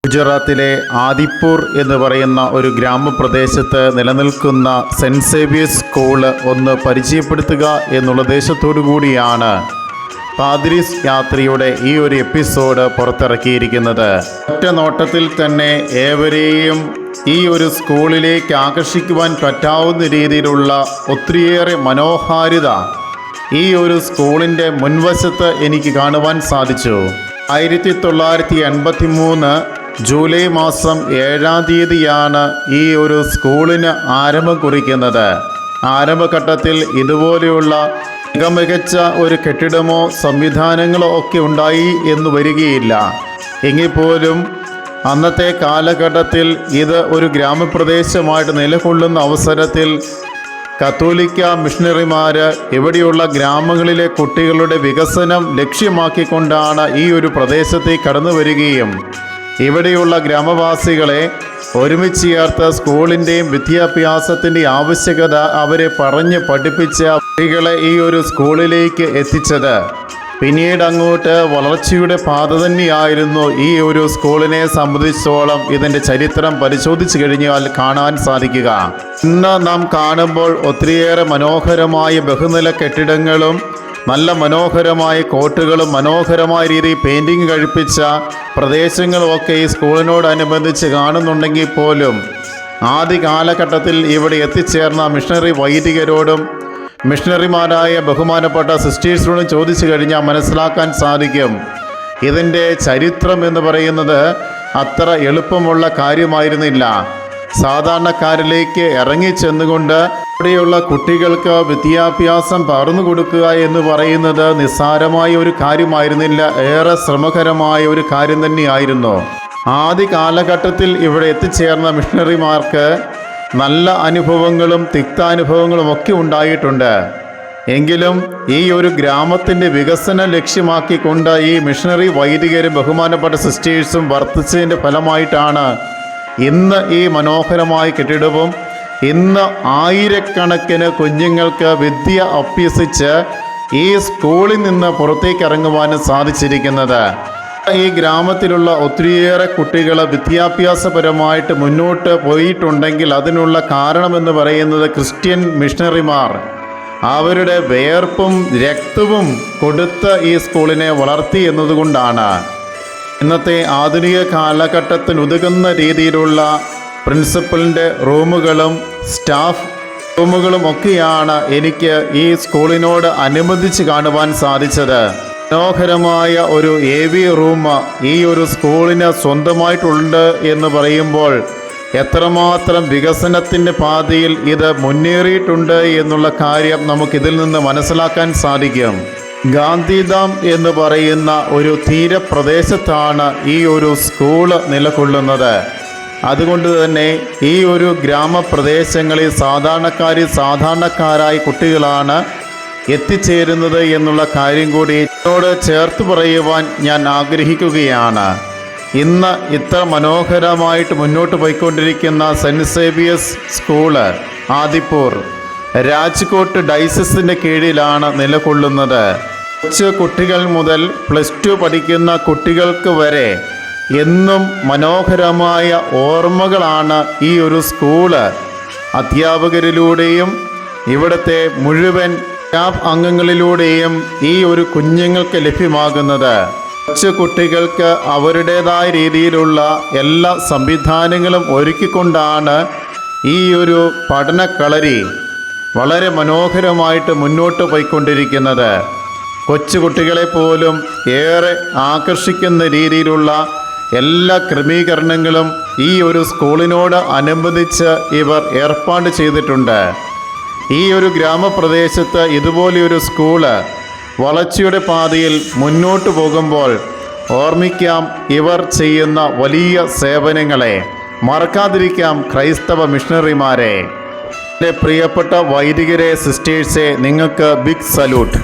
ഗുജറാത്തിലെ ആദിപ്പൂർ എന്ന് പറയുന്ന ഒരു ഗ്രാമപ്രദേശത്ത് നിലനിൽക്കുന്ന സെൻറ്റ് സേവിയേഴ്സ് സ്കൂൾ ഒന്ന് പരിചയപ്പെടുത്തുക എന്നുള്ള ഉദ്ദേശത്തോടു കൂടിയാണ് പാദ്രീസ് യാത്രയുടെ ഈ ഒരു എപ്പിസോഡ് പുറത്തിറക്കിയിരിക്കുന്നത്. ഒറ്റ നോട്ടത്തിൽ തന്നെ ഏവരെയും ഈ ഒരു സ്കൂളിലേക്ക് ആകർഷിക്കുവാൻ പറ്റാവുന്ന രീതിയിലുള്ള ഒത്തിരിയേറെ മനോഹാരിത ഈ ഒരു സ്കൂളിൻ്റെ മുൻവശത്ത് എനിക്ക് കാണുവാൻ സാധിച്ചു. 1983 ജൂലൈ മാസം 7-ാം തീയതിയാണ് ഈ ഒരു സ്കൂളിന് ആരംഭം കുറിക്കുന്നത്. ആരംഭഘട്ടത്തിൽ ഇതുപോലെയുള്ള മികച്ച ഒരു കെട്ടിടമോ സംവിധാനങ്ങളോ ഒക്കെ ഉണ്ടായി എന്ന് വരികയില്ല. എങ്കിൽ പോലും അന്നത്തെ കാലഘട്ടത്തിൽ ഇത് ഒരു ഗ്രാമപ്രദേശമായിട്ട് നിലകൊള്ളുന്ന അവസരത്തിൽ കത്തോലിക്ക മിഷണറിമാർ ഇവിടെയുള്ള ഗ്രാമങ്ങളിലെ കുട്ടികളുടെ വികസനം ലക്ഷ്യമാക്കിക്കൊണ്ടാണ് ഈ ഒരു പ്രദേശത്തേക്ക് കടന്നു വരികയും ഇവിടെയുള്ള ഗ്രാമവാസികളെ ഒരുമിച്ച് ചേർത്ത് സ്കൂളിൻ്റെയും വിദ്യാഭ്യാസത്തിൻ്റെയും ആവശ്യകത അവരെ പറഞ്ഞ് പഠിപ്പിച്ച കുട്ടികളെ ഈ ഒരു സ്കൂളിലേക്ക് എത്തിച്ചത്. പിന്നീട് അങ്ങോട്ട് വളർച്ചയുടെ പാത തന്നെയായിരുന്നു ഈ ഒരു സ്കൂളിനെ സംബന്ധിച്ചോളം ഇതിൻ്റെ ചരിത്രം പരിശോധിച്ച് കഴിഞ്ഞാൽ കാണാൻ സാധിക്കുക. ഇന്ന് നാം കാണുമ്പോൾ ഒത്തിരിയേറെ മനോഹരമായ ബഹുനില കെട്ടിടങ്ങളും നല്ല മനോഹരമായ കോട്ടുകളും മനോഹരമായ രീതിയിൽ പെയിൻറ്റിങ് കഴിപ്പിച്ച പ്രദേശങ്ങളുമൊക്കെ ഈ സ്കൂളിനോടനുബന്ധിച്ച് കാണുന്നുണ്ടെങ്കിൽ പോലും ആദ്യ കാലഘട്ടത്തിൽ ഇവിടെ എത്തിച്ചേർന്ന മിഷണറി വൈദികരോടും മിഷണറിമാരായ ബഹുമാനപ്പെട്ട സിസ്റ്റേഴ്സിനോടും ചോദിച്ചു കഴിഞ്ഞാൽ മനസ്സിലാക്കാൻ സാധിക്കും. ഇതിൻ്റെ ചരിത്രം എന്ന് പറയുന്നത് അത്ര എളുപ്പമുള്ള കാര്യമായിരുന്നില്ല. സാധാരണക്കാരിലേക്ക് ഇറങ്ങിച്ചെന്നുകൊണ്ട് ഇവിടെയുള്ള കുട്ടികൾക്ക് വിദ്യാഭ്യാസം പകർന്നു കൊടുക്കുക എന്ന് പറയുന്നത് നിസ്സാരമായ ഒരു കാര്യമായിരുന്നില്ല, ഏറെ ശ്രമകരമായ ഒരു കാര്യം തന്നെയായിരുന്നു. ആദ്യ കാലഘട്ടത്തിൽ ഇവിടെ എത്തിച്ചേർന്ന മിഷണറിമാർക്ക് നല്ല അനുഭവങ്ങളും തിക്താനുഭവങ്ങളും ഒക്കെ ഉണ്ടായിട്ടുണ്ട്. എങ്കിലും ഈ ഒരു ഗ്രാമത്തിൻ്റെ വികസനം ലക്ഷ്യമാക്കിക്കൊണ്ട് ഈ മിഷണറി വൈദികരും ബഹുമാനപ്പെട്ട സിസ്റ്റേഴ്സും വർത്തിച്ചതിൻ്റെ ഫലമായിട്ടാണ് ഇന്ന് ഈ മനോഹരമായ കെട്ടിടവും ഇന്ന് ആയിരക്കണക്കിന് കുഞ്ഞുങ്ങൾക്ക് വിദ്യ അഭ്യസിച്ച് ഈ സ്കൂളിൽ നിന്ന് പുറത്തേക്ക് ഇറങ്ങുവാനും സാധിച്ചിരിക്കുന്നത്. ഈ ഗ്രാമത്തിലുള്ള ഒത്തിരിയേറെ കുട്ടികൾ വിദ്യാഭ്യാസപരമായിട്ട് മുന്നോട്ട് പോയിട്ടുണ്ടെങ്കിൽ അതിനുള്ള കാരണമെന്ന് പറയുന്നത് ക്രിസ്ത്യൻ മിഷണറിമാർ അവരുടെ വേർപ്പും രക്തവും കൊടുത്ത് ഈ സ്കൂളിനെ വളർത്തി എന്നതുകൊണ്ടാണ്. ഇന്നത്തെ ആധുനിക കാലഘട്ടത്തിന് ഉതകുന്ന രീതിയിലുള്ള പ്രിൻസിപ്പലിൻ്റെ റൂമുകളും സ്റ്റാഫ് റൂമുകളും ഒക്കെയാണ് എനിക്ക് ഈ സ്കൂളിനോട് അനുബന്ധിച്ച് കാണുവാൻ സാധിച്ചത്. മനോഹരമായ ഒരു AV റൂം ഈ ഒരു സ്കൂളിന് സ്വന്തമായിട്ടുണ്ട് എന്ന് പറയുമ്പോൾ എത്രമാത്രം വികസനത്തിൻ്റെ പാതയിൽ ഇത് മുന്നേറിയിട്ടുണ്ട് എന്നുള്ള കാര്യം നമുക്കിതിൽ നിന്ന് മനസ്സിലാക്കാൻ സാധിക്കും. ഗാന്ധിധാം എന്ന് പറയുന്ന ഒരു തീരപ്രദേശത്താണ് ഈ ഒരു സ്കൂൾ നിലകൊള്ളുന്നത്. അതുകൊണ്ട് തന്നെ ഈ ഒരു ഗ്രാമപ്രദേശങ്ങളിൽ സാധാരണക്കാരായ കുട്ടികളാണ് എത്തിച്ചേരുന്നത് എന്നുള്ള കാര്യം കൂടി എന്നോട് ചേർത്ത് പറയുവാൻ ഞാൻ ആഗ്രഹിക്കുകയാണ്. ഇന്ന് ഇത്ര മനോഹരമായിട്ട് മുന്നോട്ട് പോയിക്കൊണ്ടിരിക്കുന്ന സെൻറ്റ് സേവിയേഴ്സ് സ്കൂള് ആദിപ്പൂർ രാജ്കോട്ട് ഡയസിസിൻ്റെ കീഴിലാണ് നിലകൊള്ളുന്നത്. കൊച്ചു കുട്ടികൾ മുതൽ +2 പഠിക്കുന്ന കുട്ടികൾക്ക് വരെ എന്നും മനോഹരമായ ഓർമ്മകളാണ് ഈ ഒരു സ്കൂള് അധ്യാപകരിലൂടെയും ഇവിടുത്തെ മുഴുവൻ സ്റ്റാഫ് അംഗങ്ങളിലൂടെയും ഈ ഒരു കുഞ്ഞുങ്ങൾക്ക് ലഭ്യമാകുന്നത്. കൊച്ചു കുട്ടികൾക്ക് അവരുടേതായ രീതിയിലുള്ള എല്ലാ സംവിധാനങ്ങളും ഒരുക്കിക്കൊണ്ടാണ് ഈ ഒരു പഠനക്കളരി വളരെ മനോഹരമായിട്ട് മുന്നോട്ട് പോയിക്കൊണ്ടിരിക്കുന്നത്. കൊച്ചുകുട്ടികളെ പോലും ഏറെ ആകർഷിക്കുന്ന രീതിയിലുള്ള എല്ലാ ക്രമീകരണങ്ങളും ഈ ഒരു സ്കൂളിനോട് അനുബന്ധിച്ച് ഇവർ ഏർപ്പാട് ചെയ്തിട്ടുണ്ട്. ഈ ഒരു ഗ്രാമപ്രദേശത്ത് ഇതുപോലെയൊരു സ്കൂള് വളർച്ചയുടെ പാതയിൽ മുന്നോട്ട് പോകുമ്പോൾ ഓർമ്മിക്കാം ഇവർ ചെയ്യുന്ന വലിയ സേവനങ്ങളെ. മറക്കാതിരിക്കാം ക്രൈസ്തവ മിഷണറിമാരെ. എൻ്റെ പ്രിയപ്പെട്ട വൈദികരെ, സിസ്റ്റേഴ്സെ, നിങ്ങൾക്ക് ബിഗ് സല്യൂട്ട്.